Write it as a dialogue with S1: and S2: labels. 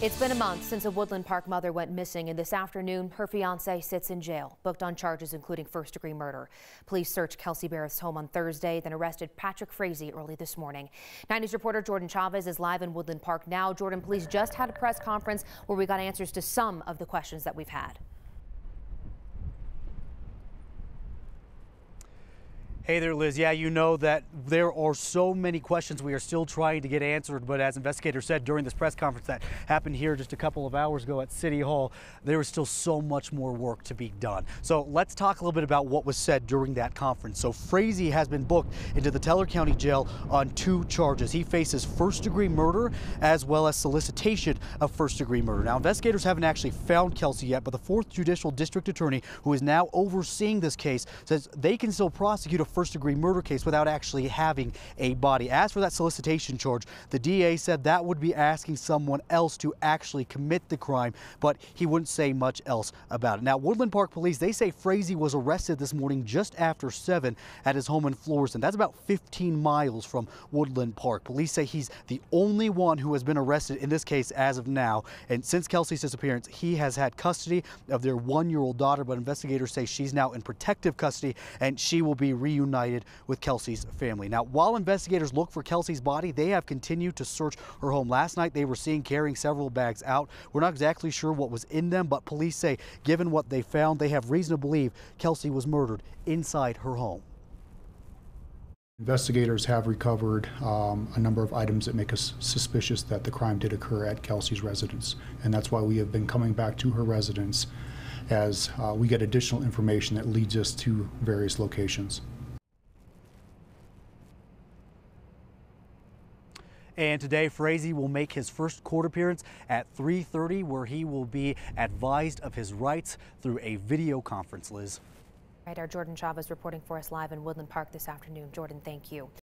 S1: It's been a month since a Woodland Park mother went missing, and this afternoon her fiancé sits in jail, booked on charges including first-degree murder. Police searched Kelsey Berreth's home on Thursday, then arrested Patrick Frazee early this morning. 9 News reporter Jordan Chavez is live in Woodland Park now. Jordan, police just had a press conference where we got answers to some of the questions that we've had.
S2: Hey there, Liz. Yeah, you know that there are so many questions we are still trying to get answered, but as investigators said during this press conference that happened here just a couple of hours ago at City Hall, there is still so much more work to be done. So let's talk a little bit about what was said during that conference. So Frazee has been booked into the Teller County Jail on 2 charges. He faces first-degree murder as well as solicitation of first-degree murder. Now, investigators haven't actually found Kelsey yet, but the 4th Judicial District Attorney, who is now overseeing this case, says they can still prosecute a first-degree murder case without actually having a body. As for that solicitation charge, the DA said that would be asking someone else to actually commit the crime, but he wouldn't say much else about it. Now, Woodland Park Police, they say Frazee was arrested this morning just after 7 at his home in Floresville. That's about 15 miles from Woodland Park. Police say he's the only one who has been arrested in this case as of now, and since Kelsey's disappearance, he has had custody of their 1-year-old daughter, but investigators say she's now in protective custody and she will be reunited with Kelsey's family. Now, while investigators look for Kelsey's body, they have continued to search her home. Last night, they were seen carrying several bags out. We're not exactly sure what was in them, but police say, given what they found, they have reason to believe Kelsey was murdered inside her home.
S3: Investigators have recovered a number of items that make us suspicious that the crime did occur at Kelsey's residence, and that's why we have been coming back to her residence as we get additional information that leads us to various locations.
S2: And today, Frazee will make his first court appearance at 3:30, where he will be advised of his rights through a video conference, Liz.
S1: Right, our Jordan Chavez reporting for us live in Woodland Park this afternoon. Jordan, thank you.